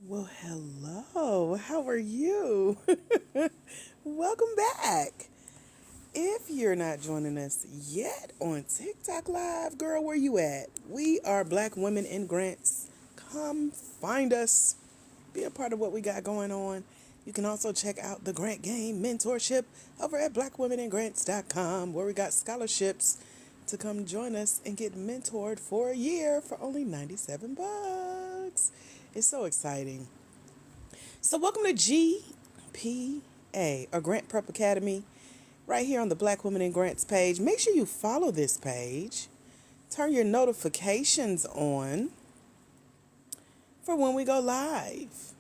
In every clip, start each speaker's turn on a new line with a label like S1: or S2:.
S1: Well, hello. How are you? Welcome back. If you're not joining us yet on TikTok Live, girl, where you at? We are Black Women in Grants. Come find us. Be a part of what we got going on. You can also check out the Grant Game Mentorship over at blackwomeningrants.com, where we got scholarships to come join us and get mentored for a year for only 97 bucks. It's so exciting. So welcome to GPA, or Grant Prep Academy, right here on the Black Women in Grants page. Make sure you follow this page. Turn your notifications on for when we go live.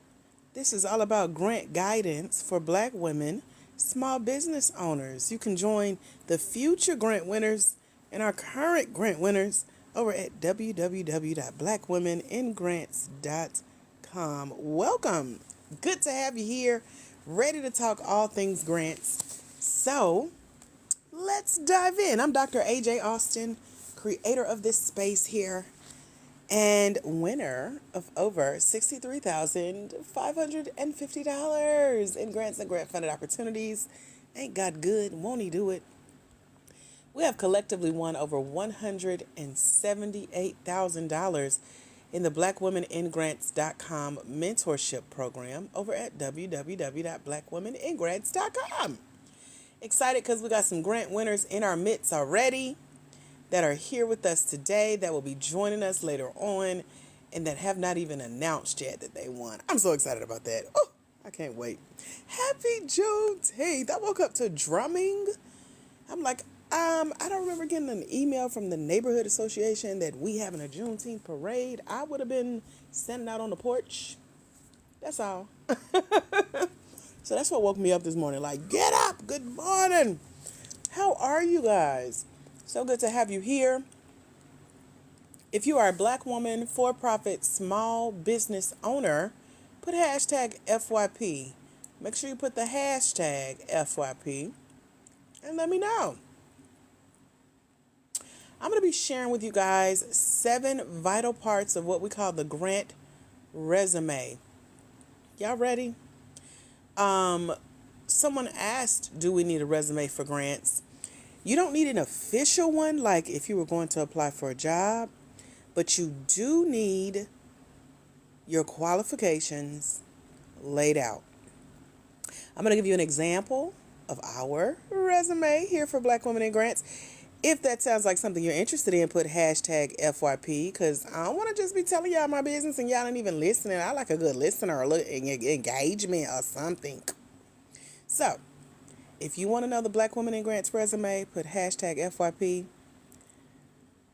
S1: This is all about grant guidance for Black women, small business owners. You can join the future grant winners and our current grant winners over at www.blackwomeningrants.com. Welcome. Good to have you here, ready to talk all things grants. So, let's dive in. I'm Dr. AJ Austin, creator of this space here and winner of over $63,550 in grants and grant funded opportunities. Ain't God good? Won't he do it? We have collectively won over $178,000 in the blackwomeningrants.com mentorship program over at www.blackwomeningrants.com. Excited because we got some grant winners in our midst already that are here with us today, that will be joining us later on, and that have not even announced yet that they won. I'm so excited about that. Oh, I can't wait. Happy Juneteenth. I woke up to drumming. I'm like, I don't remember getting an email from the neighborhood association that we having a Juneteenth parade. I would have been standing out on the porch. That's all. So that's what woke me up this morning. Like, get up. Good morning. How are you guys? So good to have you here. If you are a Black woman, for-profit, small business owner, put hashtag FYP. Make sure you put the hashtag FYP and let me know. I'm going to be sharing with you guys 7 vital parts of what we call the grant resume. Y'all ready? Someone asked, do we need a resume for grants? You don't need an official one, like if you were going to apply for a job, but you do need your qualifications laid out. I'm going to give you an example of our resume here for Black Women in Grants. If that sounds like something you're interested in, put hashtag FYP, because I don't want to just be telling y'all my business and y'all ain't even listening. I like a good listener or a little engagement or something. So, if you want to know the Black Women in Grants resume, put hashtag FYP.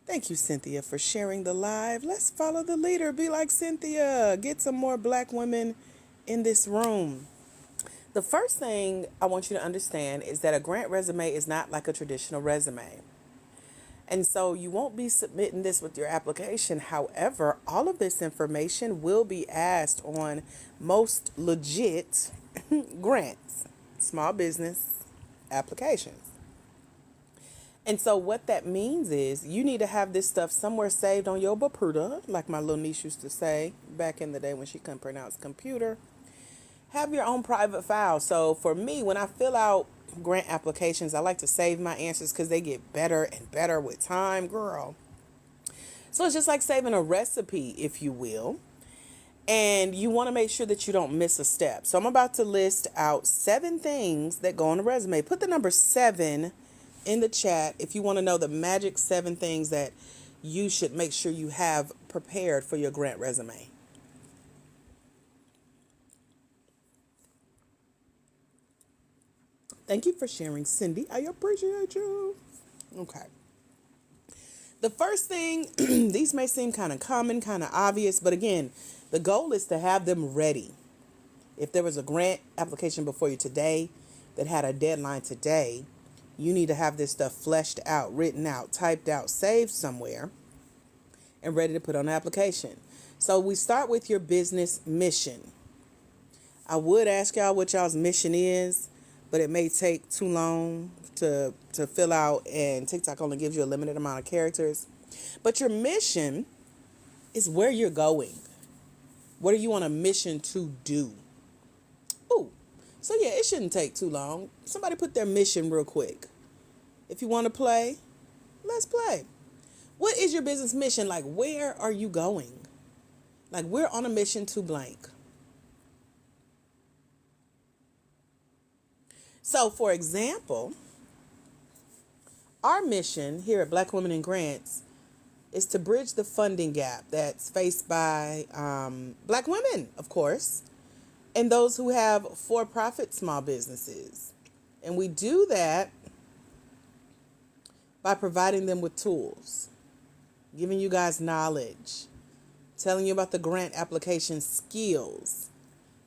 S1: Thank you, Cynthia, for sharing the live. Let's follow the leader. Be like Cynthia. Get some more Black women in this room. The first thing I want you to understand is that a grant resume is not like a traditional resume. And so you won't be submitting this with your application. However, all of this information will be asked on most legit grants, small business applications. And so what that means is you need to have this stuff somewhere saved on your Bapruta, like my little niece used to say back in the day when she couldn't pronounce computer. Have your own private file. So for me, when I fill out grant applications, I like to save my answers because they get better and better with time, girl. So it's just like saving a recipe, if you will. And you want to make sure that you don't miss a step. So I'm about to list out 7 things that go on a resume. Put the number 7 in the chat if you want to know the magic 7 things that you should make sure you have prepared for your grant resume. Thank you for sharing, Cindy. I appreciate you. Okay. The first thing, these may seem kind of common, kind of obvious, but again, the goal is to have them ready. If there was a grant application before you today that had a deadline today, you need to have this stuff fleshed out, written out, typed out, saved somewhere, and ready to put on the application. So we start with your business mission. I would ask y'all what y'all's mission is, but it may take too long to fill out, and TikTok only gives you a limited amount of characters. But your mission is where you're going. What are you on a mission to do? Ooh, so yeah, it shouldn't take too long. Somebody put their mission real quick. If you want to play, let's play. What is your business mission? Like, where are you going? Like, we're on a mission to blank. So, for example, our mission here at Black Women in Grants is to bridge the funding gap that's faced by Black women, of course, and those who have for-profit small businesses. And we do that by providing them with tools, giving you guys knowledge, telling you about the grant application skills,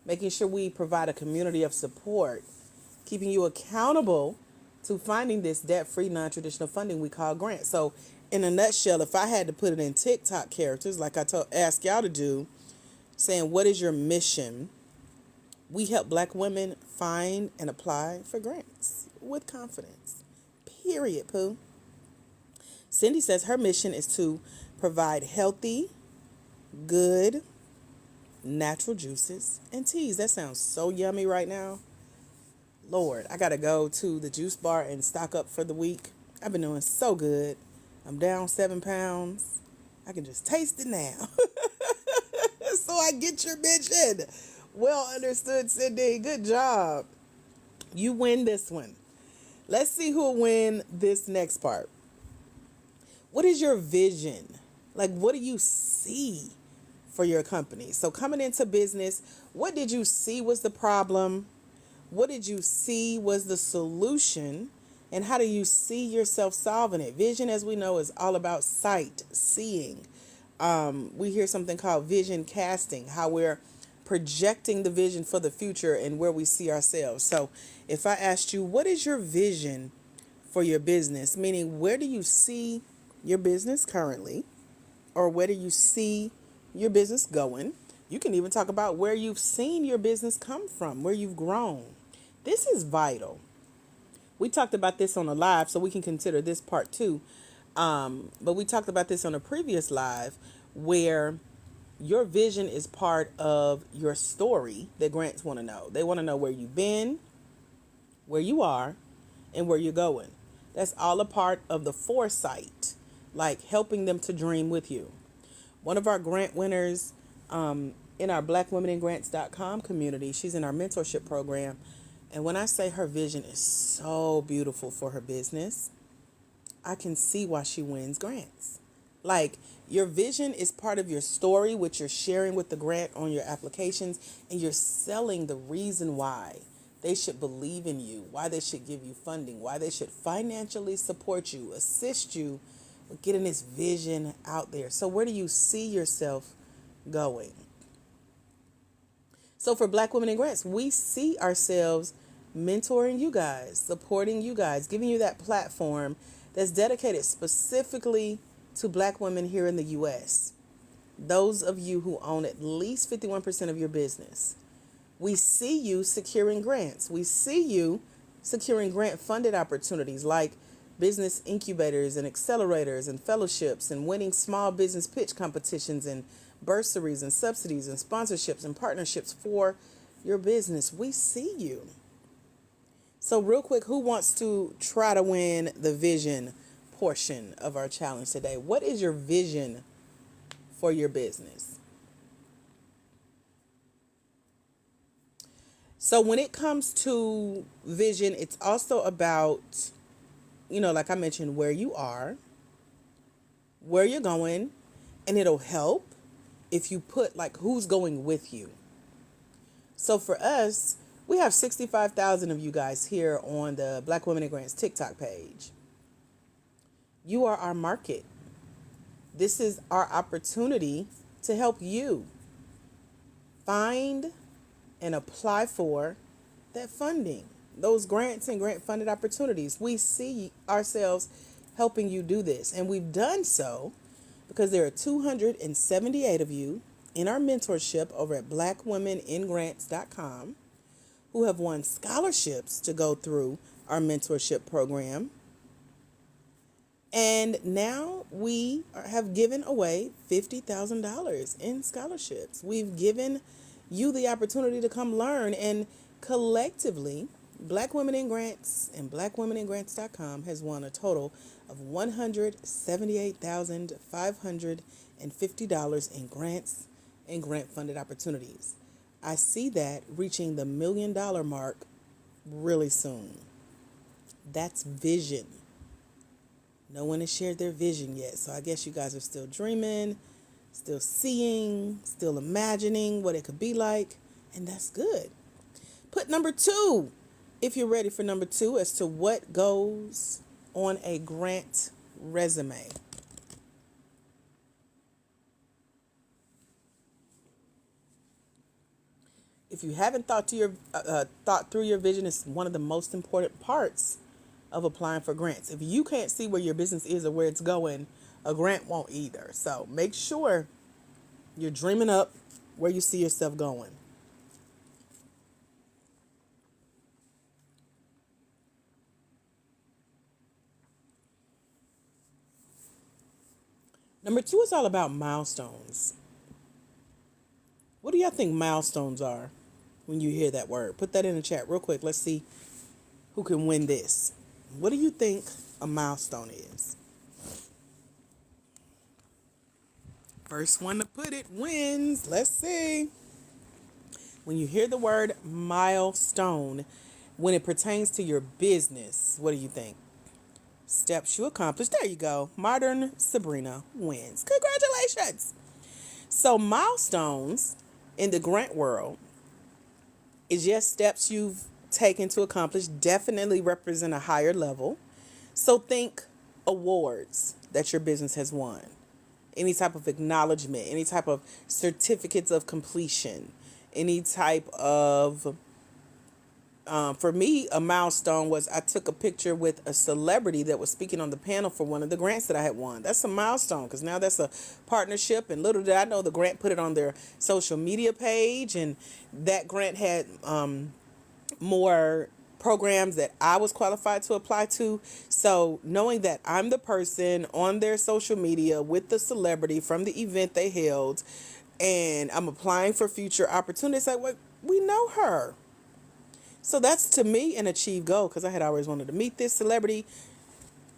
S1: making sure we provide a community of support, keeping you accountable to finding this debt-free, non-traditional funding we call grants. So in a nutshell, if I had to put it in TikTok characters, like I asked y'all to do, saying, what is your mission? We help Black women find and apply for grants with confidence. Period, Pooh. Cindy says her mission is to provide healthy, good, natural juices and teas. That sounds so yummy right now. Lord, I got to go to the juice bar and stock up for the week. I've been doing so good. I'm down 7 pounds. I can just taste it now. So I get your mission. Well understood, Cindy. Good job. You win this one. Let's see who will win this next part. What is your vision? Like, what do you see for your company? So coming into business, what did you see was the problem? What did you see was the solution? And how do you see yourself solving it? Vision, as we know, is all about sight, seeing. We hear something called vision casting, how we're projecting the vision for the future and where we see ourselves. So if I asked you, what is your vision for your business? Meaning, where do you see your business currently? Or where do you see your business going? You can even talk about where you've seen your business come from, where you've grown. This is vital. We talked about this on a live, so we can consider this part two. But we talked about this on a previous live where your vision is part of your story that grants want to know. They want to know where you've been, where you are, and where you're going. That's all a part of the foresight, like helping them to dream with you. One of our grant winners in our blackwomeningrants.com community, she's in our mentorship program. And when I say her vision is so beautiful for her business, I can see why she wins grants. Like, your vision is part of your story, which you're sharing with the grant on your applications, and you're selling the reason why they should believe in you, why they should give you funding, why they should financially support you, assist you with getting this vision out there. So where do you see yourself going? So for Black Women in Grants, we see ourselves mentoring you guys, supporting you guys, giving you that platform that's dedicated specifically to Black women here in the U.S. Those of you who own at least 51% of your business. We see you securing grants. We see you securing grant-funded opportunities like business incubators and accelerators and fellowships and winning small business pitch competitions and bursaries and subsidies and sponsorships and partnerships for your business. We see you. So real quick, who wants to try to win the vision portion of our challenge today? What is your vision for your business? So when it comes to vision, it's also about, like I mentioned, where you are, where you're going, and it'll help if you put who's going with you. So for us, we have 65,000 of you guys here on the Black Women in Grants TikTok page. You are our market. This is our opportunity to help you find and apply for that funding, those grants and grant funded opportunities. We see ourselves helping you do this. And we've done so because there are 278 of you in our mentorship over at blackwomeningrants.com who have won scholarships to go through our mentorship program. And now have given away $50,000 in scholarships. We've given you the opportunity to come learn. And collectively, Black Women in Grants and BlackWomenInGrants.com has won a total of $178,550 in grants and grant funded opportunities. I see that reaching the $1 million mark really soon. That's vision. No one has shared their vision yet. So I guess you guys are still dreaming, still seeing, still imagining what it could be like. And that's good. Put number 2, if you're ready for number 2, as to what goes on a grant resume. If you haven't thought through your vision, it's one of the most important parts of applying for grants. If you can't see where your business is or where it's going, a grant won't either. So make sure you're dreaming up where you see yourself going. Number 2 is all about milestones. What do y'all think milestones are when you hear that word? Put that in the chat real quick. Let's see who can win this. What do you think a milestone is? First one to put it wins. Let's see. When you hear the word milestone, when it pertains to your business, what do you think? Steps you accomplished. There you go. Modern Sabrina wins. Congratulations. So milestones in the grant world is just steps you've taken to accomplish, definitely represent a higher level. So think awards that your business has won, any type of acknowledgement, any type of certificates of completion, any type of, for me, a milestone was I took a picture with a celebrity that was speaking on the panel for one of the grants that I had won. That's a milestone because now that's a partnership. And little did I know the grant put it on their social media page. And that grant had more programs that I was qualified to apply to. So knowing that I'm the person on their social media with the celebrity from the event they held, and I'm applying for future opportunities, like, well, we know her. So that's, to me, an achieved goal because I had always wanted to meet this celebrity.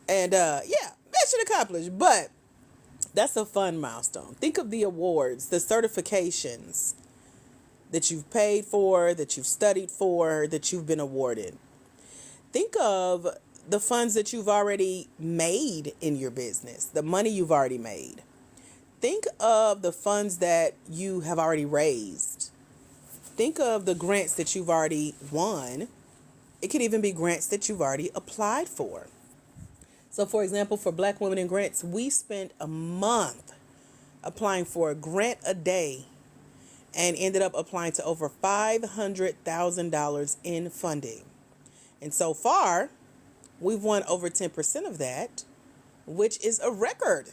S1: And yeah, mission accomplished. But that's a fun milestone. Think of the awards, the certifications that you've paid for, that you've studied for, that you've been awarded. Think of the funds that you've already made in your business, the money you've already made. Think of the funds that you have already raised. Think of the grants that you've already won. It could even be grants that you've already applied for. So, for example, for Black Women in Grants, we spent a month applying for a grant a day and ended up applying to over $500,000 in funding. And so far, we've won over 10% of that, which is a record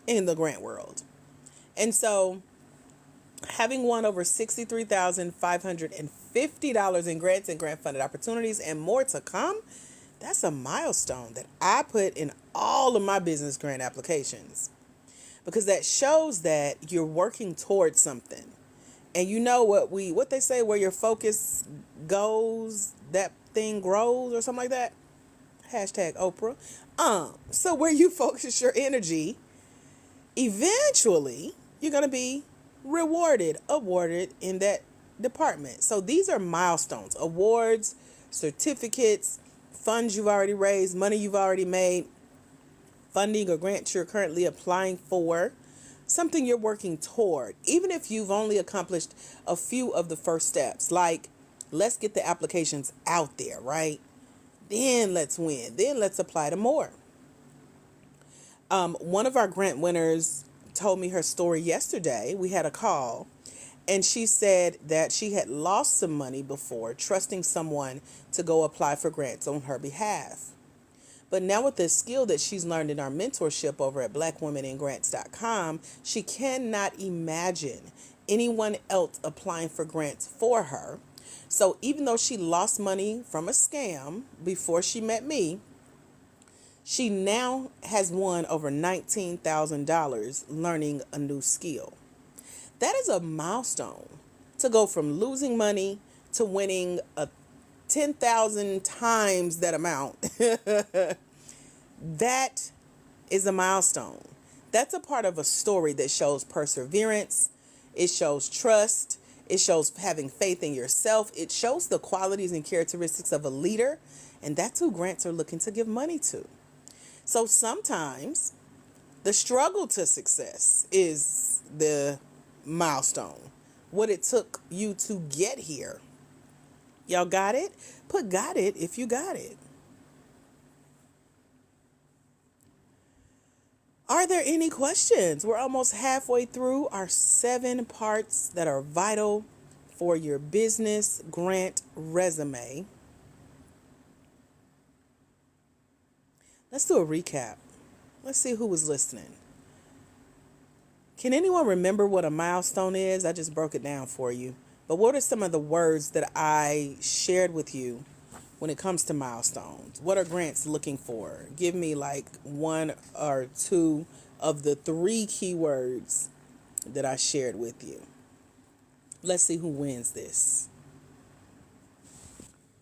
S1: in the grant world. And so having won over $63,550 in grants and grant funded opportunities and more to come, that's a milestone that I put in all of my business grant applications, because that shows that you're working towards something. And you know what they say, where your focus goes, that thing grows, or something like that. Hashtag Oprah. So where you focus your energy, eventually you're going to be awarded in that department. So these are milestones, awards, certificates, funds you've already raised, money you've already made, funding or grants you're currently applying for, something you're working toward. Even if you've only accomplished a few of the first steps, like let's get the applications out there, right? Then let's win. Then let's apply to more. One of our grant winners told me her story yesterday. We had a call, and she said that she had lost some money before trusting someone to go apply for grants on her behalf. But now with the skill that she's learned in our mentorship over at BlackWomenInGrants.com, she cannot imagine anyone else applying for grants for her. So even though she lost money from a scam before she met me, She now has won over $19,000 learning a new skill. That is a milestone, to go from losing money to winning a 10,000 times that amount. That is a milestone. That's a part of a story that shows perseverance. It shows trust. It shows having faith in yourself. It shows the qualities and characteristics of a leader. And that's who grants are looking to give money to. So sometimes the struggle to success is the milestone. What it took you to get here. Y'all got it? Put got it if you got it. Are there any questions? We're almost halfway through our 7 parts that are vital for your business grant resume. Let's do a recap. Let's see who was listening. Can anyone remember what a milestone is? I just broke it down for you. But what are some of the words that I shared with you when it comes to milestones? What are grants looking for? Give me like 1 or 2 of the 3 keywords that I shared with you. Let's see who wins this.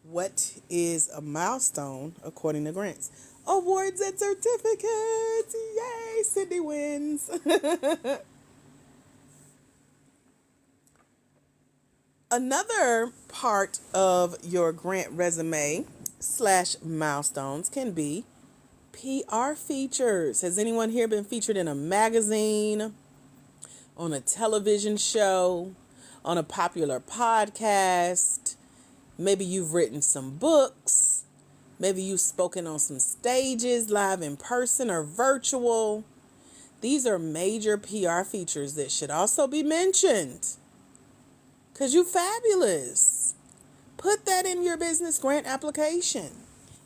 S1: What is a milestone according to grants? Awards and certificates. Yay, Cindy wins. Another part of your grant resume / milestones can be PR features. Has anyone here been featured in a magazine, on a television show, on a popular podcast? Maybe you've written some books. Maybe you've spoken on some stages, live in person or virtual. These are major PR features that should also be mentioned. Because you're fabulous. Put that in your business grant application.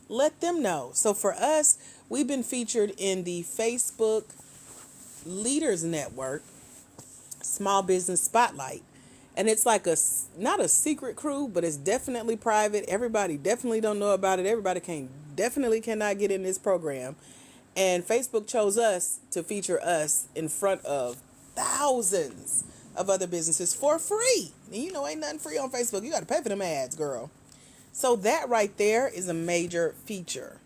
S1: Let them know. So for us, we've been featured in the Facebook Leaders Network Small Business Spotlight. And it's like not a secret crew, but it's definitely private. Everybody definitely don't know about it. Everybody definitely cannot get in this program. And Facebook chose us to feature us in front of thousands of other businesses for free. And you know, ain't nothing free on Facebook. You got to pay for them ads, girl. So that right there is a major feature.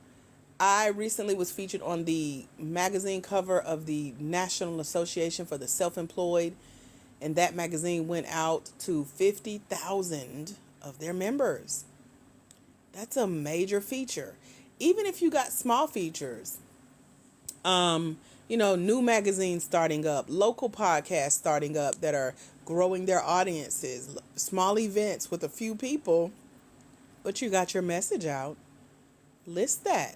S1: I recently was featured on the magazine cover of the National Association for the Self-Employed. And that magazine went out to 50,000 of their members. That's a major feature. Even if you got small features, new magazines starting up, local podcasts starting up that are growing their audiences, small events with a few people, but you got your message out. List that.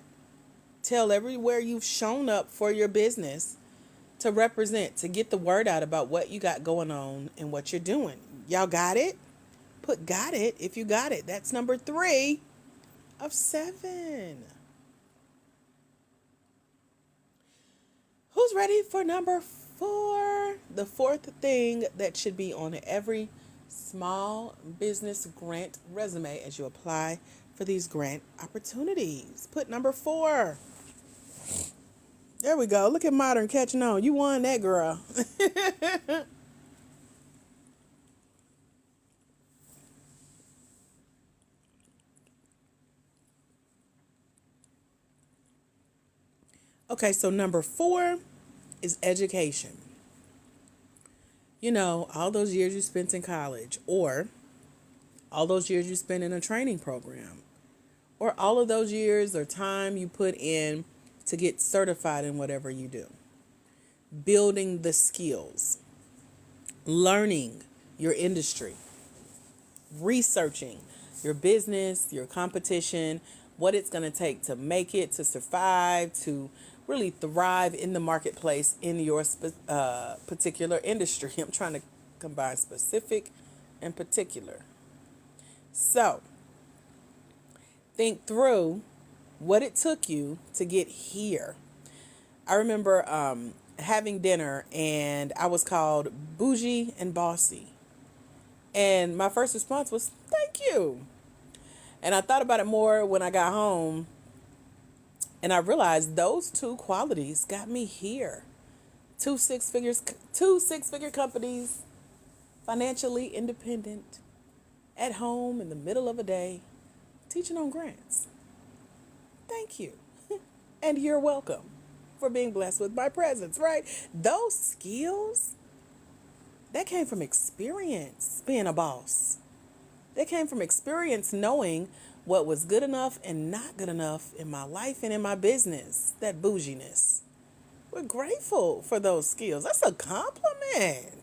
S1: Tell everywhere you've shown up for your business to represent, to get the word out about what you got going on and what you're doing. Y'all got it? Put got it if you got it. That's number 3 of 7. Who's ready for number 4? The 4th thing that should be on every small business grant resume as you apply for these grant opportunities. Put number 4. There we go. Look at Modern catching on. You won that, girl. Okay, so number 4 is education. You know, all those years you spent in college, or all those years you spent in a training program, or all of those years or time you put in to get certified in whatever you do. Building the skills, learning your industry, researching your business, your competition, what it's going to take to make it, to survive, to really thrive in the marketplace in your particular industry. I'm trying to combine specific and particular. So, think through what it took you to get here. I remember having dinner and I was called bougie and bossy. And my first response was, thank you. And I thought about it more when I got home. And I realized those two qualities got me here. Two six-figure companies, financially independent, at home in the middle of a day, teaching on grants. Thank you. And you're welcome for being blessed with my presence, right? Those skills, that came from experience being a boss. They came from experience knowing what was good enough and not good enough in my life and in my business, that bouginess. We're grateful for those skills. That's a compliment.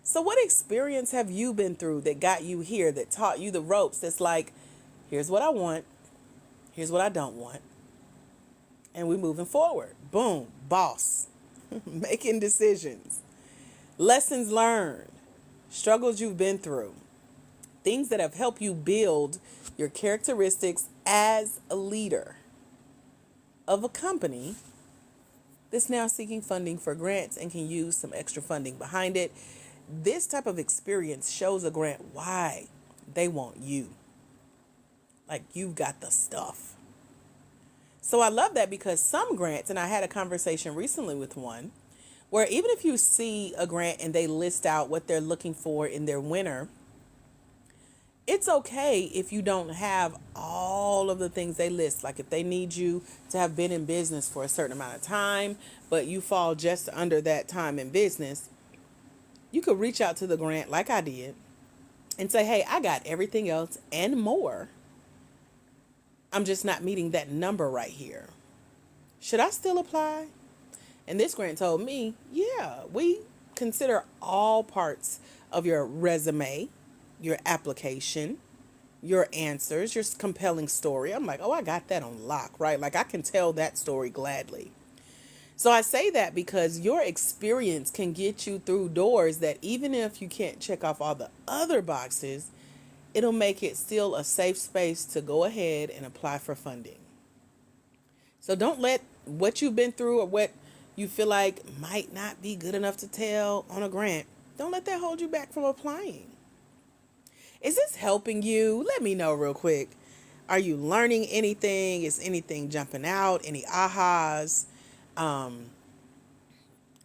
S1: So what experience have you been through that got you here, that taught you the ropes? That's like, here's what I want, here's what I don't want, and we're moving forward. Boom, boss. Making decisions. Lessons learned. Struggles you've been through. Things that have helped you build your characteristics as a leader of a company that's now seeking funding for grants and can use some extra funding behind it. This type of experience shows a grant why they want you. Like, you've got the stuff. So I love that, because some grants, and I had a conversation recently with one, where even if you see a grant and they list out what they're looking for in their winner, it's okay if you don't have all of the things they list. Like if they need you to have been in business for a certain amount of time, but you fall just under that time in business, you could reach out to the grant like I did and say, hey, I got everything else and more. I'm just not meeting that number right here. Should I still apply? And this grant told me, yeah, we consider all parts of your resume, your application, your answers, your compelling story. I'm like, oh, I got that on lock, right? Like I can tell that story gladly. So I say that because your experience can get you through doors that even if you can't check off all the other boxes, it'll make it still a safe space to go ahead and apply for funding. So don't let what you've been through or what you feel like might not be good enough to tell on a grant, don't let that hold you back from applying. Is this helping you? Let me know real quick. Are you learning anything? Is anything jumping out? Any ahas?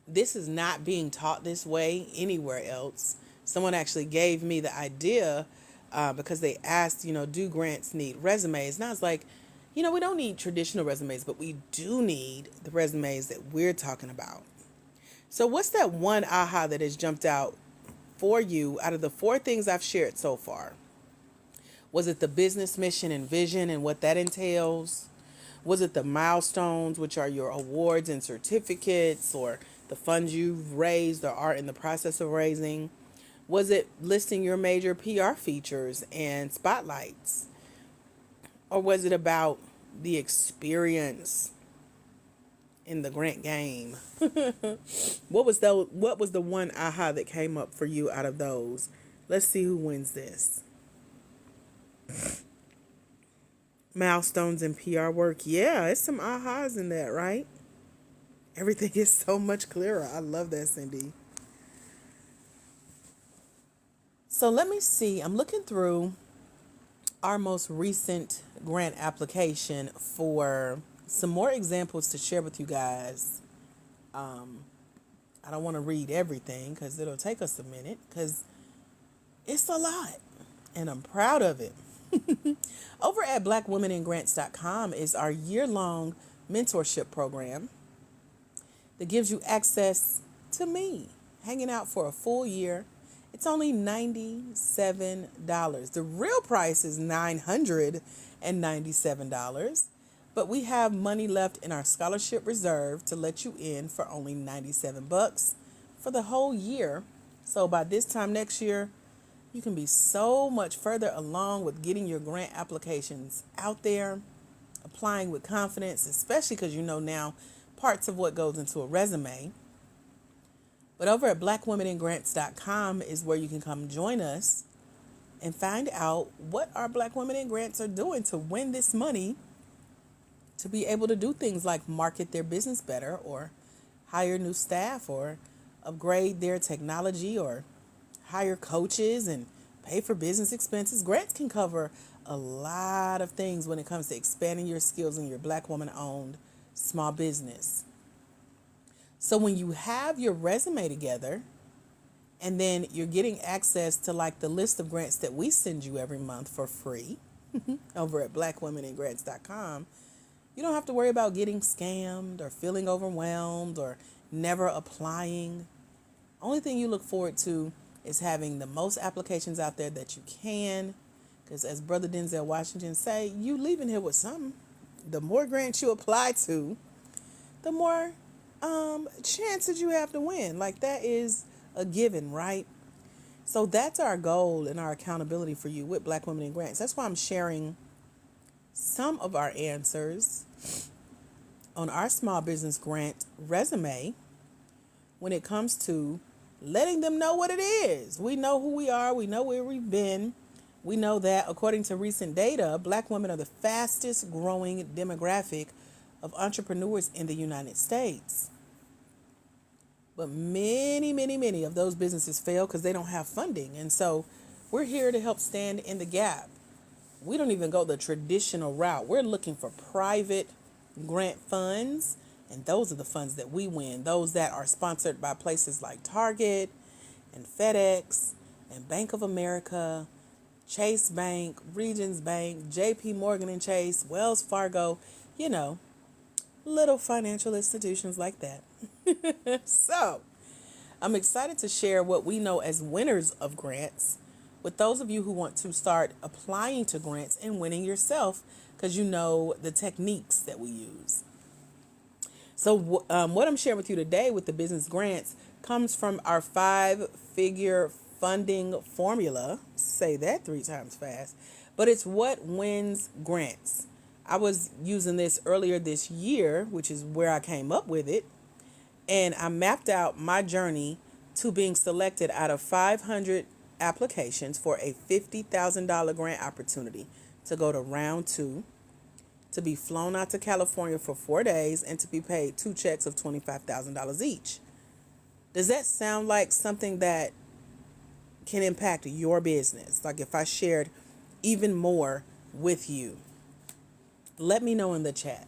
S1: This is not being taught this way anywhere else. Someone actually gave me the idea because they asked, do grants need resumes? And I was like, we don't need traditional resumes, but we do need the resumes that we're talking about. So what's that one aha that has jumped out for you out of the 4 things I've shared so far? Was it the business mission and vision and what that entails? Was it the milestones, which are your awards and certificates, or the funds you've raised or are in the process of raising? Was it listing your major PR features and spotlights? Or was it about the experience in the grant game? What was the one aha that came up for you out of those? Let's see who wins this. Milestones and PR work. Yeah, it's some ahas in that, right? Everything is so much clearer. I love that, Cindy. So let me see. I'm looking through our most recent grant application for some more examples to share with you guys. I don't want to read everything because it'll take us a minute, because it's a lot and I'm proud of it. Over at blackwomeningrants.com is our year-long mentorship program that gives you access to me hanging out for a full year. It's only $97. The real price is $997, but we have money left in our scholarship reserve to let you in for only $97 for the whole year. So by this time next year, you can be so much further along with getting your grant applications out there, applying with confidence, especially because now parts of what goes into a resume. But over at blackwomeningrants.com is where you can come join us and find out what our Black Women in Grants are doing to win this money, to be able to do things like market their business better, or hire new staff, or upgrade their technology, or hire coaches and pay for business expenses. Grants can cover a lot of things when it comes to expanding your skills in your Black woman owned small business. So when you have your resume together, and then you're getting access to like the list of grants that we send you every month for free over at blackwomenandgrants.com, you don't have to worry about getting scammed or feeling overwhelmed or never applying. Only thing you look forward to is having the most applications out there that you can. Because as Brother Denzel Washington say, you leaving here with something. The more grants you apply to, the more chances you have to win. Like that is a given, right? So that's our goal and our accountability for you with Black Women in Grants. That's why I'm sharing some of our answers on our small business grant resume when it comes to letting them know what it is. We know who we are. We know where we've been. We know that according to recent data, Black women are the fastest growing demographic of entrepreneurs in the United States. But many of those businesses fail because they don't have funding. And so we're here to help stand in the gap. We don't even go the traditional route. We're looking for private grant funds. And those are the funds that we win. Those that are sponsored by places like Target and FedEx and Bank of America, Chase Bank, Regions Bank, JP Morgan and Chase, Wells Fargo, little financial institutions like that. So, I'm excited to share what we know as winners of grants with those of you who want to start applying to grants and winning yourself because you know the techniques that we use. So, what I'm sharing with you today with the business grants comes from our 5-figure funding formula. Say that 3 times fast. But it's what wins grants. I was using this earlier this year, which is where I came up with it. And I mapped out my journey to being selected out of 500 applications for a $50,000 grant opportunity to go to round 2, to be flown out to California for 4 days, and to be paid 2 checks of $25,000 each. Does that sound like something that can impact your business? Like if I shared even more with you? Let me know in the chat.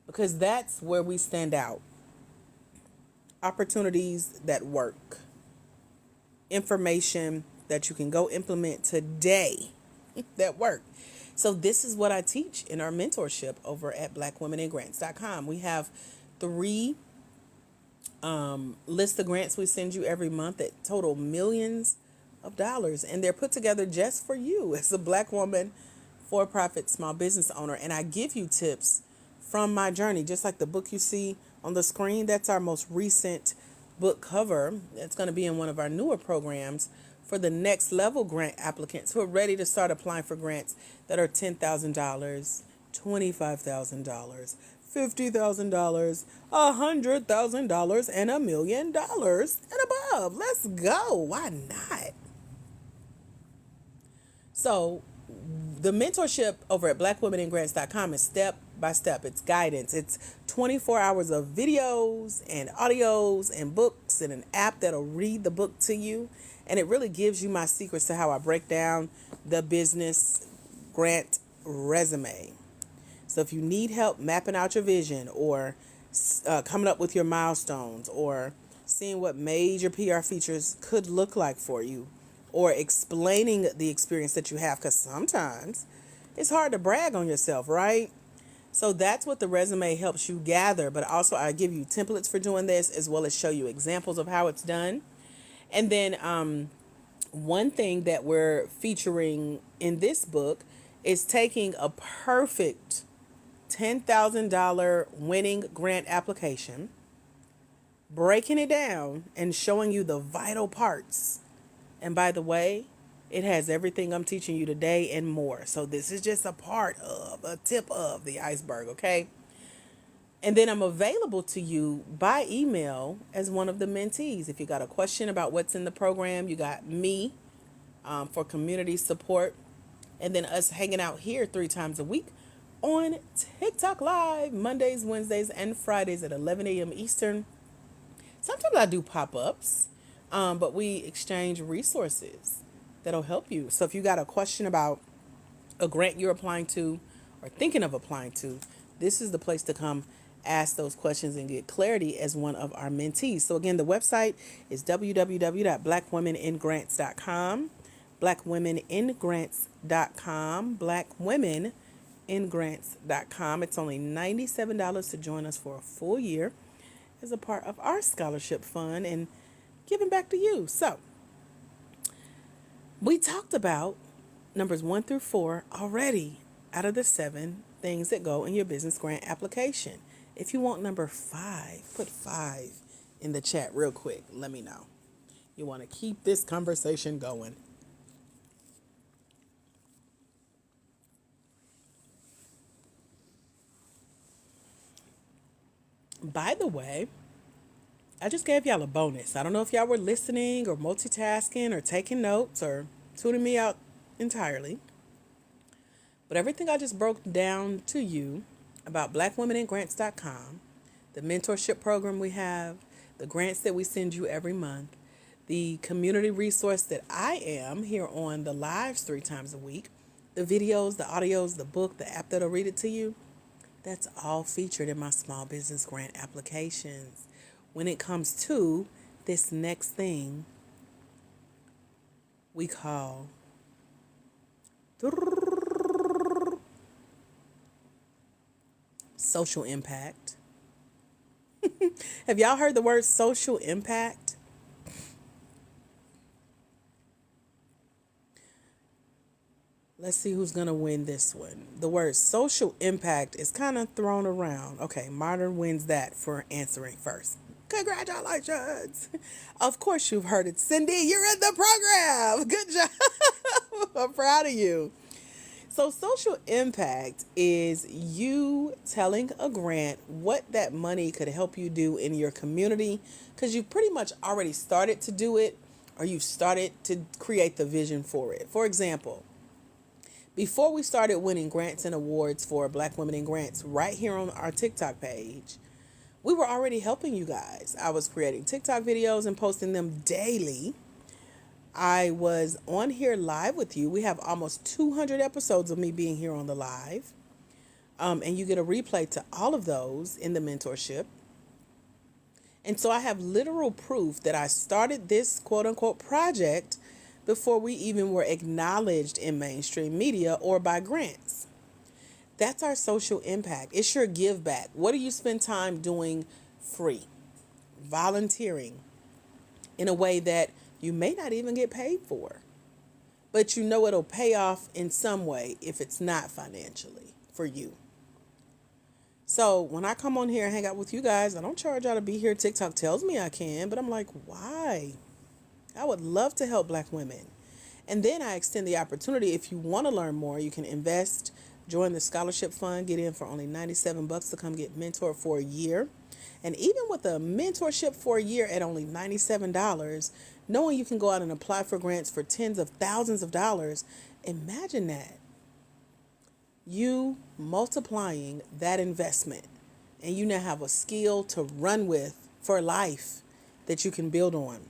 S1: Because that's where we stand out. Opportunities that work. Information that you can go implement today that work. So this is what I teach in our mentorship over at blackwomenandgrants.com. We have 3 lists of grants we send you every month that total millions of dollars. And they're put together just for you as a Black woman, for-profit small business owner. And I give you tips from my journey, just like the book you see on the screen. That's our most recent book cover. It's going to be in one of our newer programs for the next level grant applicants who are ready to start applying for grants that are $10,000, $25,000, $50,000, $100,000, and $1 million and above. Let's go. Why not? So the mentorship over at blackwomenandgrants.com is step by step. It's guidance. It's 24 hours of videos and audios and books and an app that'll read the book to you. And it really gives you my secrets to how I break down the business grant resume. So if you need help mapping out your vision or coming up with your milestones or seeing what major PR features could look like for you, or explaining the experience that you have, because sometimes it's hard to brag on yourself, right? So that's what the resume helps you gather. But also I give you templates for doing this, as well as show you examples of how it's done. And then one thing that we're featuring in this book is taking a perfect $10,000 winning grant application, breaking it down and showing you the vital parts. And by the way, it has everything I'm teaching you today and more. So this is just a tip of the iceberg, okay? And then I'm available to you by email as one of the mentees. If you got a question about what's in the program, you got me for community support. And then us hanging out here 3 times a week on TikTok Live, Mondays, Wednesdays, and Fridays at 11 a.m. Eastern. Sometimes I do pop-ups. But we exchange resources that'll help you. So if you got a question about a grant you're applying to or thinking of applying to, this is the place to come ask those questions and get clarity as one of our mentees. So again, the website is www.blackwomeningrants.com, blackwomeningrants.com, blackwomeningrants.com. It's only $97 to join us for a full year as a part of our scholarship fund and giving back to you. So we talked about numbers 1 through 4 already out of the 7 things that go in your business grant application. If you want number 5, put 5 in the chat real quick. Let me know. You want to keep this conversation going. By the way, I just gave y'all a bonus. I don't know if y'all were listening or multitasking or taking notes or tuning me out entirely. But everything I just broke down to you about blackwomeningrants.com, the mentorship program we have, the grants that we send you every month, the community resource that I am here on the lives 3 times a week, the videos, the audios, the book, the app that'll read it to you, that's all featured in my small business grant applications. When it comes to this next thing we call social impact. Have y'all heard the word social impact? Let's see who's going to win this one. The word social impact is kind of thrown around. Okay, Modern wins that for answering first. Congratulations. Of course you've heard it. Cindy, you're in the program. Good job. I'm proud of you. So social impact is you telling a grant what that money could help you do in your community, because you've pretty much already started to do it, or you've started to create the vision for it. For example, before we started winning grants and awards for Black Women in Grants right here on our TikTok page, we were already helping you guys. I was creating TikTok videos and posting them daily. I was on here live with you. We have almost 200 episodes of me being here on the live. And you get a replay to all of those in the mentorship. And so I have literal proof that I started this quote unquote project before we even were acknowledged in mainstream media or by grants. That's our social impact. It's your give back. What do you spend time doing free? Volunteering in a way that you may not even get paid for, but you know it'll pay off in some way if it's not financially for you. So when I come on here and hang out with you guys, I don't charge y'all to be here. TikTok tells me I can, but I'm like, why? I would love to help Black women. And then I extend the opportunity. If you want to learn more, you can invest, join the scholarship fund, get in for only $97 to come get mentored for a year. And even with a mentorship for a year at only $97, knowing you can go out and apply for grants for tens of thousands of dollars, imagine that. You multiplying that investment, and you now have a skill to run with for life that you can build on.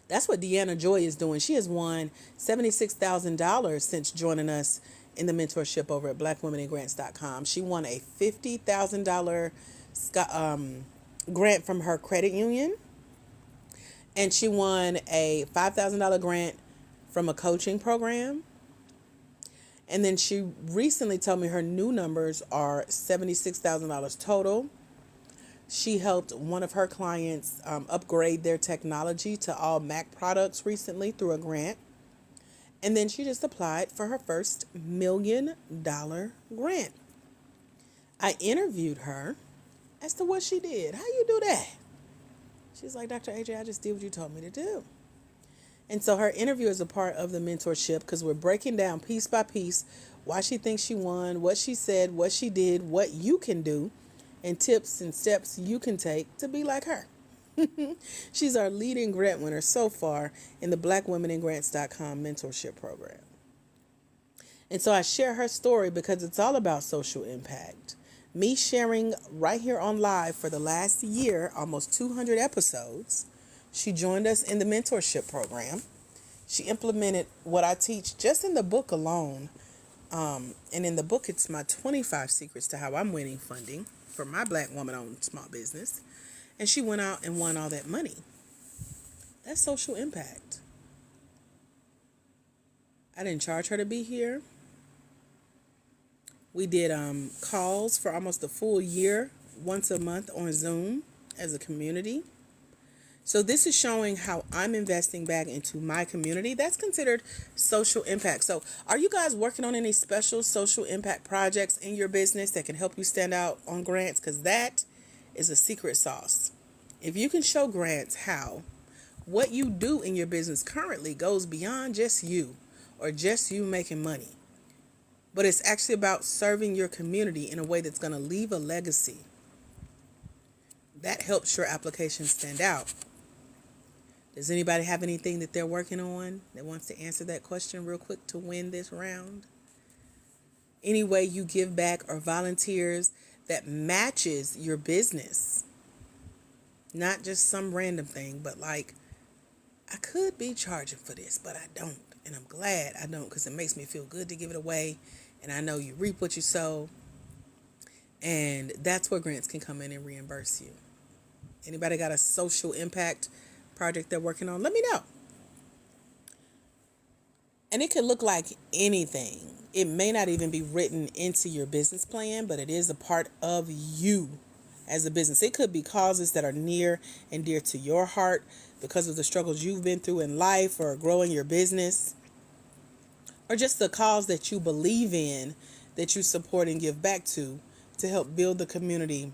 S1: That's what Deanna Joy is doing. She has won $76,000 since joining us in the mentorship over at blackwomeningrants.com. She won a $50,000 grant from her credit union. And she won a $5,000 grant from a coaching program. And then she recently told me her new numbers are $76,000 total. She helped one of her clients upgrade their technology to all Mac products recently through a grant. And then she just applied for her first $1 million grant. I interviewed her as to what she did. How you do that? She's like, Dr. AJ, I just did what you told me to do. And so her interview is a part of the mentorship because we're breaking down piece by piece why she thinks she won, what she said, what she did, what you can do, and tips and steps you can take to be like her. She's our leading grant winner so far in the blackwomeningrants.com mentorship program. And so I share her story because it's all about social impact. Me sharing right here on live for the last year, almost 200 episodes, She joined us in the mentorship program. She implemented what I teach just in the book alone. And in the book, it's my 25 secrets to how I'm winning funding for my Black woman-owned small business. And she went out and won all that money. That's social impact. I didn't charge her to be here. We did calls for almost a full year, once a month on Zoom as a community. So this is showing how I'm investing back into my community. That's considered social impact. So are you guys working on any special social impact projects in your business that can help you stand out on grants? Because that is a secret sauce. If you can show grants how what you do in your business currently goes beyond just you or just you making money, but it's actually about serving your community in a way that's going to leave a legacy, that helps your application stand out. Does anybody have anything that they're working on that wants to answer that question real quick to win this round? Any way you give back or volunteers that matches your business. Not just some random thing, but like, I could be charging for this, but I don't. And I'm glad I don't, because it makes me feel good to give it away. And I know you reap what you sow. And that's where grants can come in and reimburse you. Anybody got a social impact project they're working on? Let me know. And it could look like anything. It may not even be written into your business plan, but it is a part of you as a business. It could be causes that are near and dear to your heart because of the struggles you've been through in life or growing your business, or just the cause that you believe in, that you support and give back to help build the community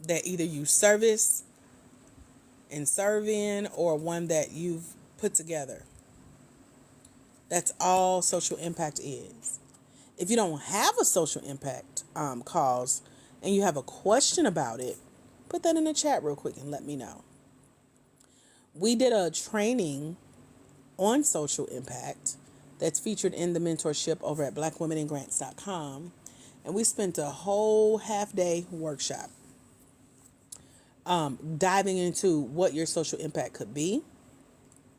S1: that either you service and serve in, or one that you've put together. That's all social impact is. If you don't have a social impact cause and you have a question about it, put that in the chat real quick and let me know. We did a training on social impact that's featured in the mentorship over at blackwomenandgrants.com. And we spent a whole half-day workshop diving into what your social impact could be,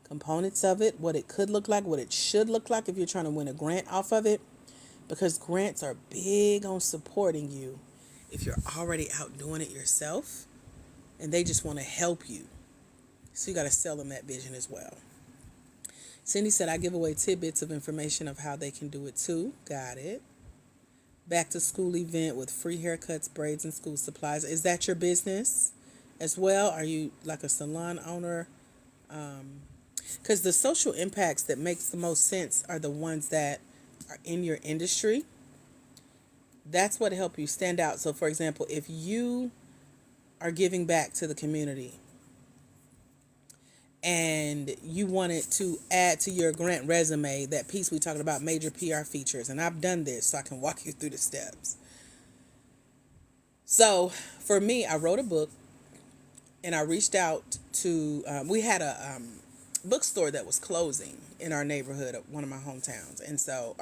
S1: components of it, what it could look like, what it should look like if you're trying to win a grant off of it, because grants are big on supporting you if you're already out doing it yourself and they just want to help you. So you got to sell them that vision as well. Cindy said, I give away tidbits of information of how they can do it too. Got it. Back to school event with free haircuts, braids, and school supplies. Is that your business as well? Are you like a salon owner? Because the social impacts that makes the most sense are the ones that are in your industry. That's what help you stand out. So for example, if you are giving back to the community and you wanted to add to your grant resume that piece we talked about, major PR features, and I've done this so I can walk you through the steps. So for me, I wrote a book and I reached out to, we had a bookstore that was closing in our neighborhood, one of my hometowns. And so,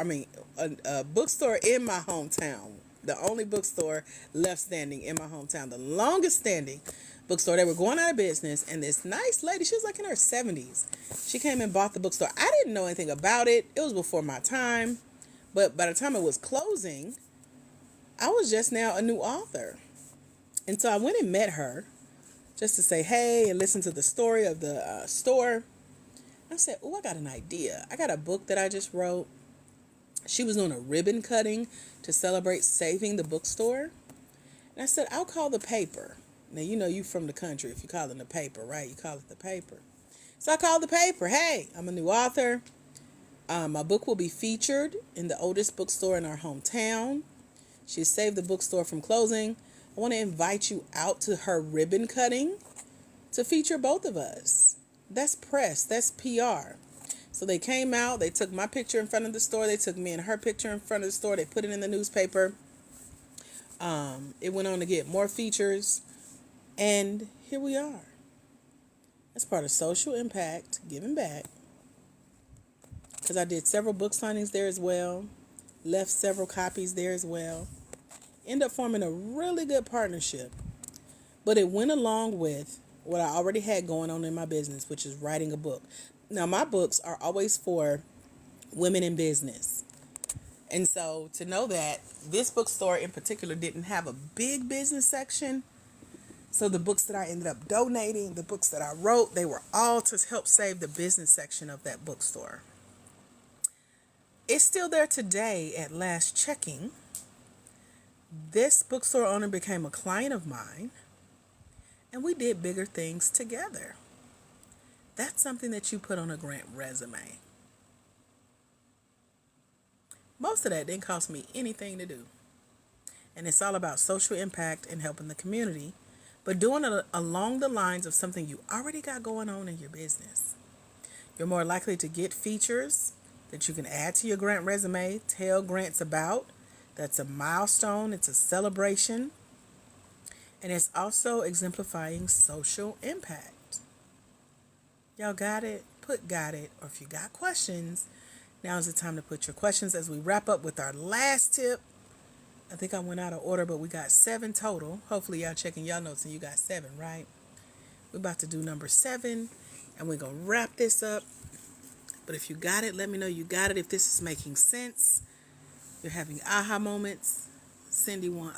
S1: a bookstore in my hometown, the only bookstore left standing in my hometown, the longest standing bookstore. They were going out of business, and this nice lady, she was like in her 70s. She came and bought the bookstore. I didn't know anything about it. It was before my time. But by the time it was closing, I was just now a new author. And so I went and met her just to say hey and listen to the story of the store. I said, oh, I got an idea. I got a book that I just wrote. She was doing a ribbon cutting to celebrate saving the bookstore. And I said, I'll call the paper. Now, you know you from the country. If you call it the paper, right? You call it the paper. So I called the paper. Hey, I'm a new author. My book will be featured in the oldest bookstore in our hometown. She saved the bookstore from closing. I want to invite you out to her ribbon cutting to feature both of us. That's press. That's PR. So they came out. They took my picture in front of the store. They took me and her picture in front of the store. They put it in the newspaper. It went on to get more features. And here we are. That's part of social impact, giving back. Because I did several book signings there as well. Left several copies there as well. Ended up forming a really good partnership. But it went along with what I already had going on in my business, which is writing a book. Now, my books are always for women in business. And so to know that this bookstore in particular didn't have a big business section, so the books that I ended up donating, the books that I wrote, they were all to help save the business section of that bookstore. It's still there today at last checking. This bookstore owner became a client of mine, and we did bigger things together. That's something that you put on a grant resume. Most of that didn't cost me anything to do. And it's all about social impact and helping the community, but doing it along the lines of something you already got going on in your business. You're more likely to get features that you can add to your grant resume, tell grants about. That's a milestone, it's a celebration, and it's also exemplifying social impact. Y'all got it? Put got it, or if you got questions, now is the time to put your questions as we wrap up with our last tip. I think I went out of order, but we got 7 total. Hopefully y'all checking y'all notes and you got 7, right? We're about to do number 7, and we're going to wrap this up. But if you got it, let me know you got it. If this is making sense, you're having aha moments, Cindy one.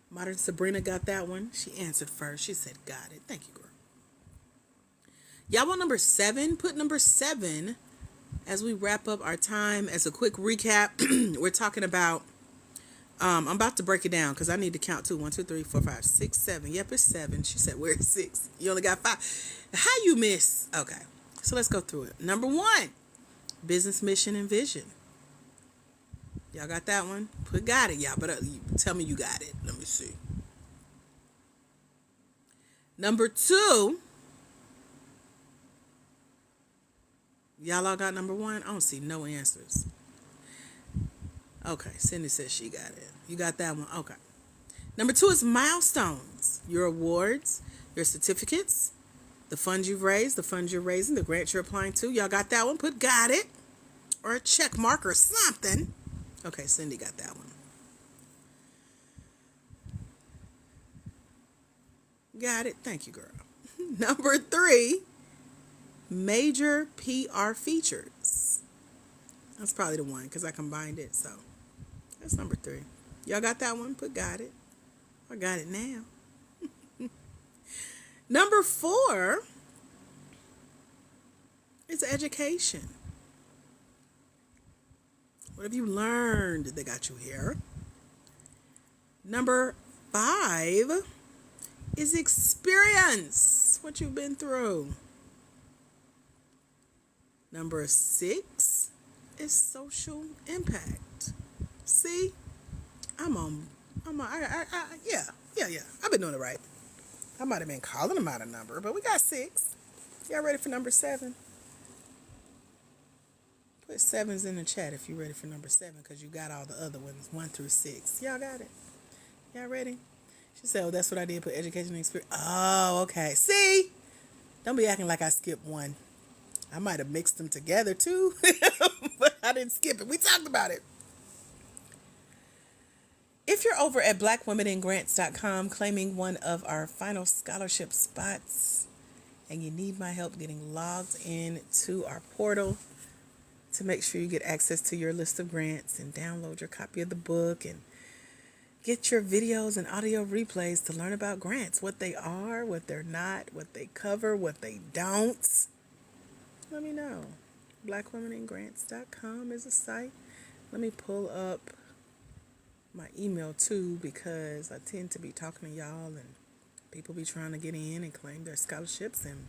S1: Modern Sabrina got that one. She answered first. She said, got it. Thank you, girl. Y'all want number 7? Put number 7 as we wrap up our time. As a quick recap, we're talking about, I'm about to break it down because I need to count too. 1, 2, 3, 4, 5, 6, 7. Yep, it's 7. She said, where's 6? You only got 5. How you miss? Okay, so let's go through it. Number 1, business mission and vision. Y'all got that one? Put got it, y'all. But tell me you got it. Let me see. Number 2. Y'all all got number 1? I don't see no answers. Okay, Cindy says she got it. You got that one? Okay. Number 2 is milestones. Your awards, your certificates, the funds you've raised, the funds you're raising, the grants you're applying to. Y'all got that one? Put got it. Or a check mark or something. Okay, Cindy got that one. Got it. Thank you, girl. Number 3, major PR features. That's probably the one because I combined it. So that's number 3. Y'all got that one? Put got it. I got it now. Number 4 is education. What have you learned that got you here? Number 5 is experience. What you've been through. Number 6 is social impact. See, yeah. I've been doing it right. I might have been calling them out a number, but we got 6. Y'all ready for number 7? Put 7s in the chat if you're ready for number 7, because you got all the other ones, 1 through 6. Y'all got it? Y'all ready? She said, oh, that's what I did, put education and experience. Oh, okay. See? Don't be acting like I skipped one. I might have mixed them together too, but I didn't skip it. We talked about it. If you're over at blackwomeningrants.com claiming one of our final scholarship spots and you need my help getting logged in to our portal to make sure you get access to your list of grants and download your copy of the book and get your videos and audio replays to learn about grants, what they are, what they're not, what they cover, what they don't, let me know. blackwomeningrants.com is a site. Let me pull up my email too, because I tend to be talking to y'all and people be trying to get in and claim their scholarships, and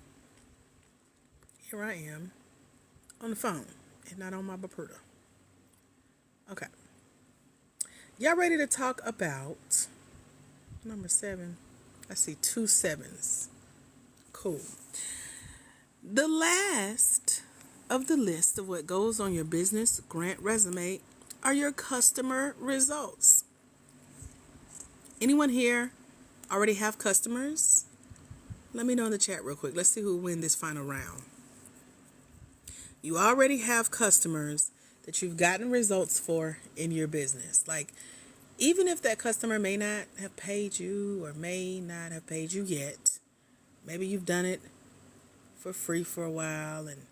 S1: here I am on the phone and not on my Bapuda. Okay. Y'all ready to talk about number 7? I see 2 7s. Cool. The last of the list of what goes on your business grant resume are your customer results. Anyone here already have customers? Let me know in the chat real quick. Let's see who win this final round. You already have customers that you've gotten results for in your business. Like, Even if that customer may not have paid you or may not have paid you yet, maybe you've done it for free for a while and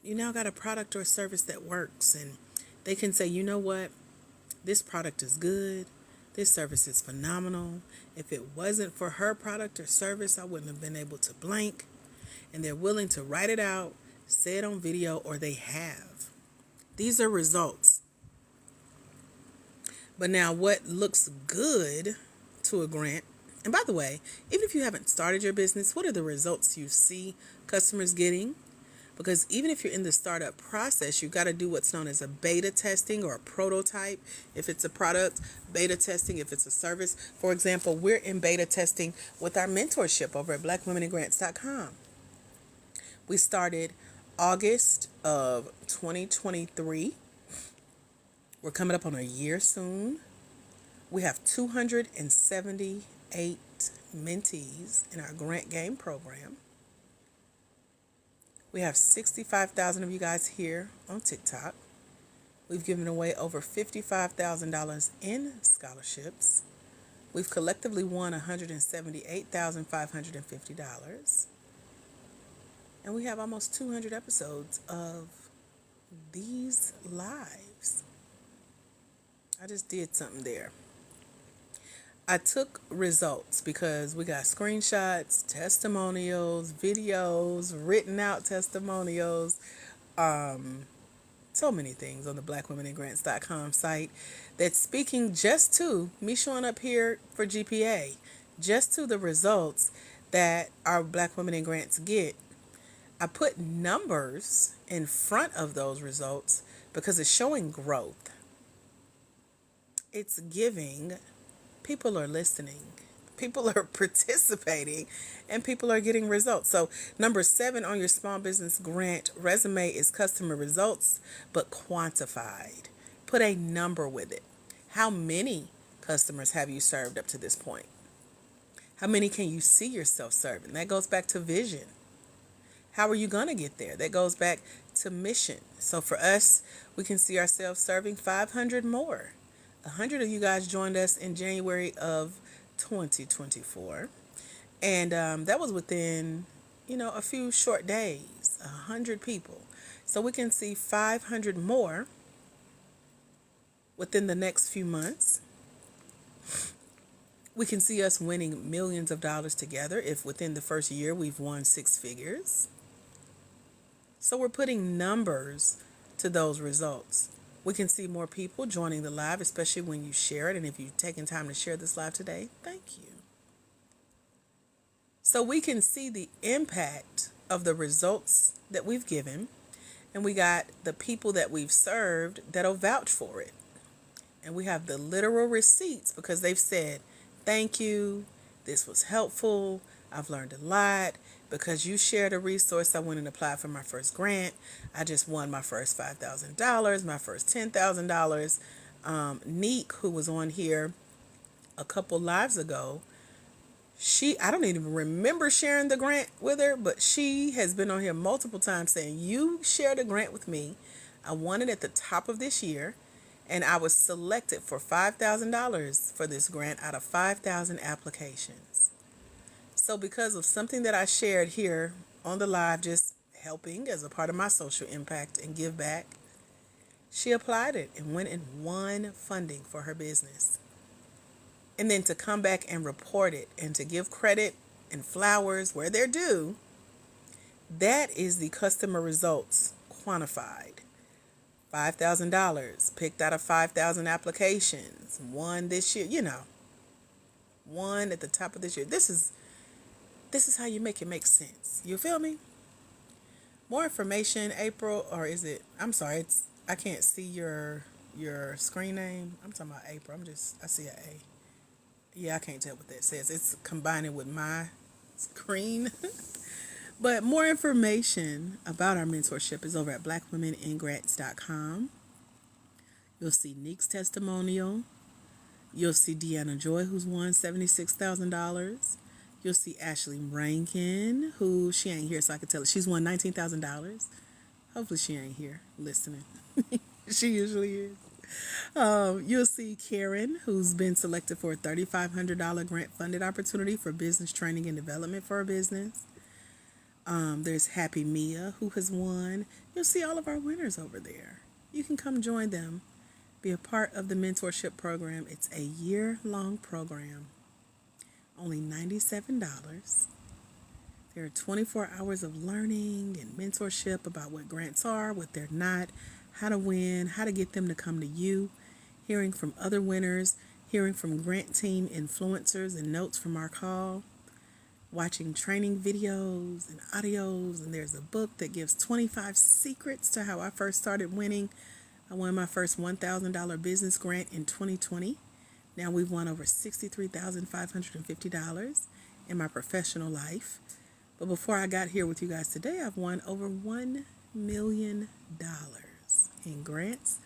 S1: you now got a product or a service that works, and they can say, you know what, this product is good, this service is phenomenal. If it wasn't for her product or service, I wouldn't have been able to blank. And they're willing to write it out, say it on video, or they have. These are results. But now what looks good to a grant, and by the way, even if you haven't started your business, what are the results you see customers getting? Because even if you're in the startup process, you've got to do what's known as a beta testing or a prototype if it's a product, beta testing if it's a service. For example, we're in beta testing with our mentorship over at blackwomenandgrants.com. We started August of 2023. We're coming up on a year soon. We have 278 mentees in our grant game program. We have 65,000 of you guys here on TikTok. We've given away over $55,000 in scholarships. We've collectively won $178,550. And we have almost 200 episodes of these lives. I just did something there. I took results because we got screenshots, testimonials, videos, written out testimonials, so many things on the blackwomenandgrants.com site that's speaking just to me showing up here for GPA, just to the results that our Black Women in Grants get. I put numbers in front of those results because it's showing growth. It's giving. People are listening, people are participating, and people are getting results. So number 7 on your small business grant resume is customer results, but quantified. Put a number with it. How many customers have you served up to this point? How many can you see yourself serving? That goes back to vision. How are you going to get there? That goes back to mission. So for us, we can see ourselves serving 500 more. 100 of you guys joined us in January of 2024. And that was within, a few short days, 100 people. So we can see 500 more within the next few months. We can see us winning millions of dollars together if within the first year we've won 6 figures. So we're putting numbers to those results. We can see more people joining the live, especially when you share it. And if you've taken time to share this live today, thank you. So we can see the impact of the results that we've given. And we got the people that we've served that'll vouch for it. And we have the literal receipts because they've said, thank you, this was helpful, I've learned a lot. Because you shared a resource, I went and applied for my first grant. I just won my first $5,000, my first $10,000. Neek, who was on here a couple lives ago, I don't even remember sharing the grant with her, but she has been on here multiple times saying, you shared a grant with me. I won it at the top of this year, and I was selected for $5,000 for this grant out of 5,000 applications. So because of something that I shared here on the live, just helping as a part of my social impact and give back, she applied it and went and won funding for her business. And then to come back and report it and to give credit and flowers where they're due, that is the customer results quantified. $5,000 picked out of 5,000 applications, won this year, won at the top of this year. This is how you make it make sense. You feel me? More information, April, or is it, I'm sorry, I can't see your screen name. I'm talking about April. I see an A. Yeah, I can't tell what that says. It's combining with my screen. But more information about our mentorship is over at blackwomenandgrants.com. You'll see Neek's testimonial. You'll see Deanna Joy, who's won $76,000. You'll see Ashley Rankin, who she ain't here, so I can tell her she's won $19,000. Hopefully she ain't here listening. She usually is. You'll see Karen, who's been selected for a $3,500 grant funded opportunity for business training and development for a business. There's Happy Mia, who has won. You'll see all of our winners over there. You can come join them, be a part of the mentorship program. It's a year-long program, only $97. There are 24 hours of learning and mentorship about what grants are, what they're not, how to win, how to get them to come to you, hearing from other winners, hearing from grant team influencers and notes from our call, watching training videos and audios, and there's a book that gives 25 secrets to how I first started winning. I won my first $1,000 business grant in 2020. Now we've won over $63,550 in my professional life. But before I got here with you guys today, I've won over $1 million in grants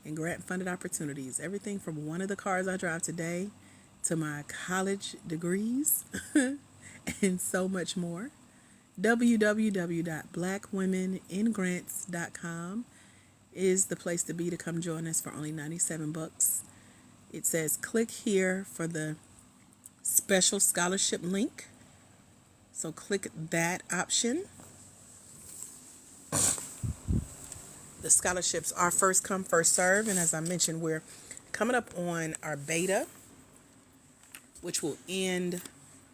S1: and grant-funded opportunities. Everything from one of the cars I drive today to my college degrees and so much more. www.blackwomeningrants.com is the place to be to come join us for only $97. It says click here for the special scholarship link. So click that option. The scholarships are first come, first serve. And as I mentioned, we're coming up on our beta, which will end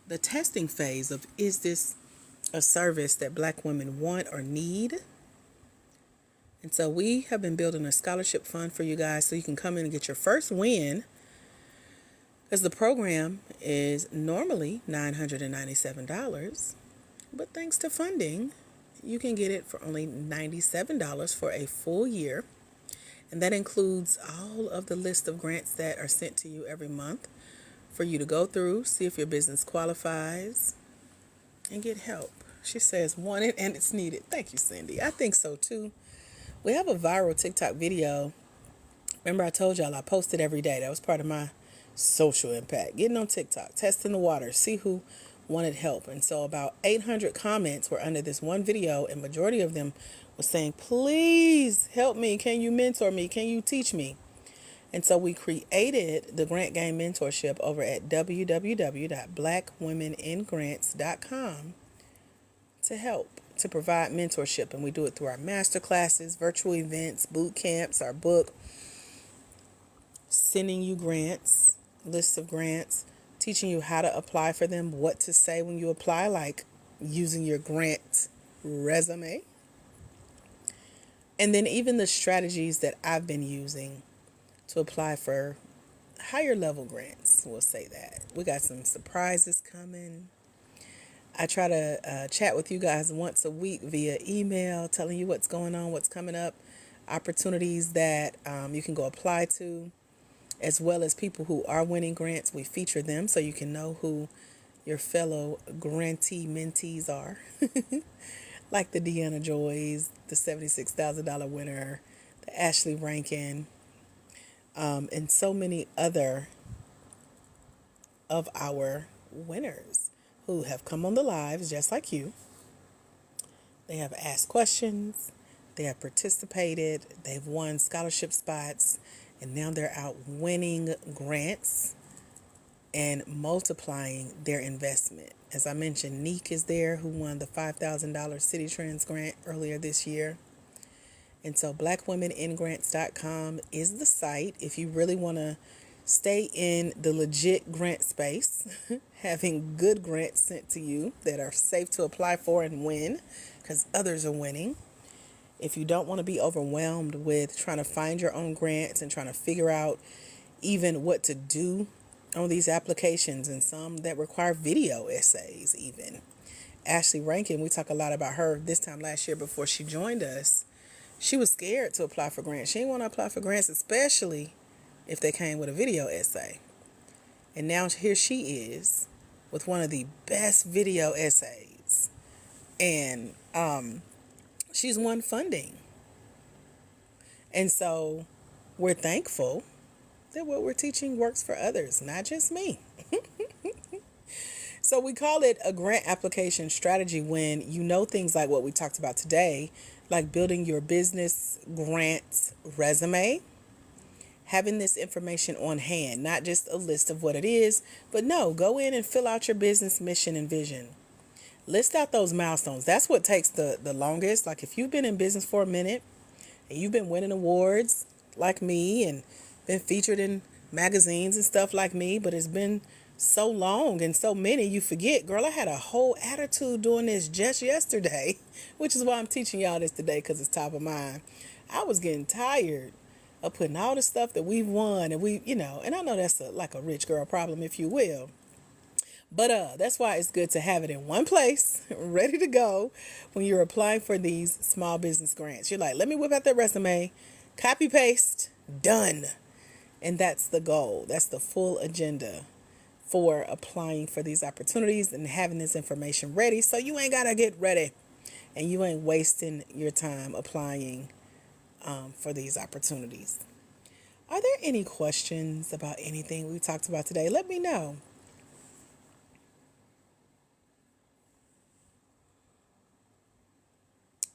S1: the testing phase of, is this a service that Black women want or need? And so we have been building a scholarship fund for you guys so you can come in and get your first win, because the program is normally $997, but thanks to funding, you can get it for only $97 for a full year. And that includes all of the list of grants that are sent to you every month for you to go through, see if your business qualifies, and get help. She says, want it and it's needed. Thank you, Cindy. I think so too. We have a viral TikTok video. Remember I told y'all I posted every day. That was part of my social impact. Getting on TikTok, testing the waters, see who wanted help. And so about 800 comments were under this one video, and majority of them was saying, please help me. Can you mentor me? Can you teach me? And so we created the Grant Game Mentorship over at www.blackwomeningrants.com to help, to provide mentorship. And we do it through our master classes, virtual events, boot camps, our book, sending you grants, lists of grants, teaching you how to apply for them, what to say when you apply, like using your grant resume. And then even the strategies that I've been using to apply for higher level grants, we'll say that. We got some surprises coming. I try to chat with you guys once a week via email, telling you what's going on, what's coming up, opportunities that you can go apply to, as well as people who are winning grants. We feature them so you can know who your fellow grantee mentees are. Like the Deanna Joys, the $76,000 winner, the Ashley Rankin, and so many other of our winners who have come on the lives just like you. They have asked questions, they have participated, they've won scholarship spots, and now they're out winning grants and multiplying their investment. As I mentioned, Neek is there, who won the $5,000 City Trends grant earlier this year. And so blackwomeningrants.com is the site if you really want to stay in the legit grant space, having good grants sent to you that are safe to apply for and win, because others are winning. If you don't want to be overwhelmed with trying to find your own grants and trying to figure out even what to do on these applications, and some that require video essays even. Ashley Rankin, we talk a lot about her this time last year before she joined us. She was scared to apply for grants. She didn't want to apply for grants, especially if they came with a video essay. And now here she is with one of the best video essays. And she's won funding. And so we're thankful that what we're teaching works for others, not just me. So we call it a grant application strategy when you know things like what we talked about today, like building your business grants resume, having this information on hand, not just a list of what it is, but no, go in and fill out your business mission and vision. List out those milestones. That's what takes the longest. Like if you've been in business for a minute and you've been winning awards like me and been featured in magazines and stuff like me, but it's been so long and so many, you forget. Girl, I had a whole attitude doing this just yesterday, which is why I'm teaching y'all this today, because it's top of mind. I was getting tired of putting all the stuff that we've won and and I know that's like a rich girl problem, if you will. But that's why it's good to have it in one place, ready to go when you're applying for these small business grants. You're like, let me whip out that resume, copy paste, done. And that's the goal. That's the full agenda for applying for these opportunities and having this information ready so you ain't got to get ready and you ain't wasting your time applying for these opportunities. Are there any questions about anything we talked about today? Let me know.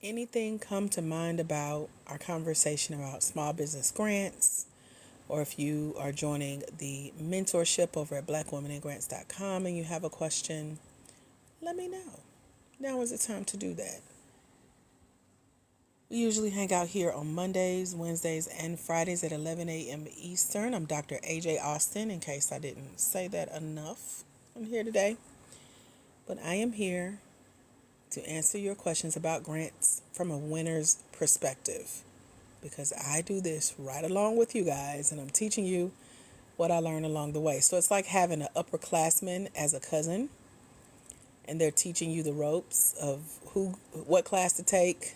S1: Anything come to mind about our conversation about small business grants? Or if you are joining the mentorship over at blackwomeningrants.com and you have a question, let me know. Now is the time to do that. We usually hang out here on Mondays, Wednesdays, and Fridays at 11 a.m. Eastern. I'm Dr. AJ Austin, in case I didn't say that enough. I'm here today. But I am here to answer your questions about grants from a winner's perspective, because I do this right along with you guys and I'm teaching you what I learned along the way. So it's like having an upperclassman as a cousin and they're teaching you the ropes of what class to take,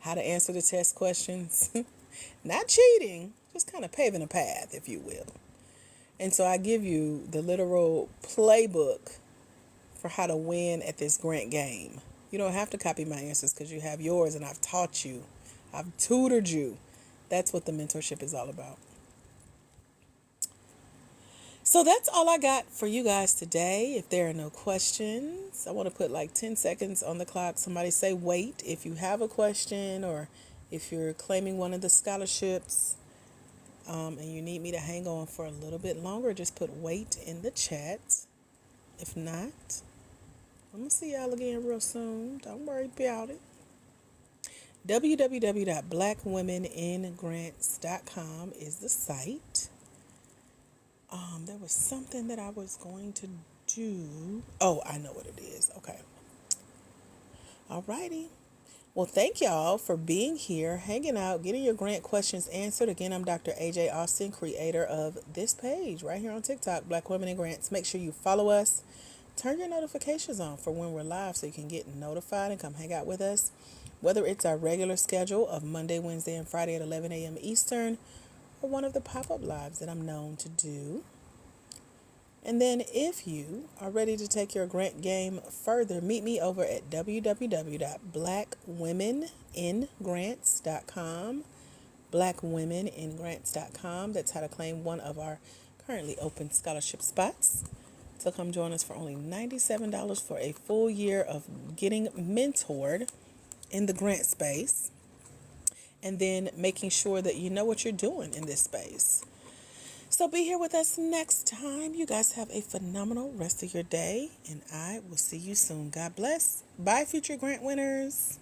S1: how to answer the test questions. Not cheating, just kind of paving a path, if you will. And so I give you the literal playbook for how to win at this grant game. You don't have to copy my answers because you have yours and I've taught you. I've tutored you. That's what the mentorship is all about. So that's all I got for you guys today. If there are no questions, I want to put like 10 seconds on the clock. Somebody say wait if you have a question, or if you're claiming one of the scholarships and you need me to hang on for a little bit longer, just put wait in the chat. If not, I'm going to see y'all again real soon. Don't worry about it. www.blackwomeningrants.com is the site. There was something that I was going to do. Oh, I know what it is. Okay. Alrighty. Well, thank y'all for being here, hanging out, getting your grant questions answered. Again, I'm Dr. AJ Austin, creator of this page right here on TikTok, Black Women in Grants. Make sure you follow us. Turn your notifications on for when we're live so you can get notified and come hang out with us. Whether it's our regular schedule of Monday, Wednesday, and Friday at 11 a.m. Eastern, or one of the pop-up lives that I'm known to do. And then if you are ready to take your grant game further, meet me over at www.blackwomeningrants.com. Blackwomeningrants.com. That's how to claim one of our currently open scholarship spots. So come join us for only $97 for a full year of getting mentored in the grant space, and then making sure that you know what you're doing in this space. So be here with us next time. You guys have a phenomenal rest of your day, and I will see you soon. God bless. Bye, future grant winners.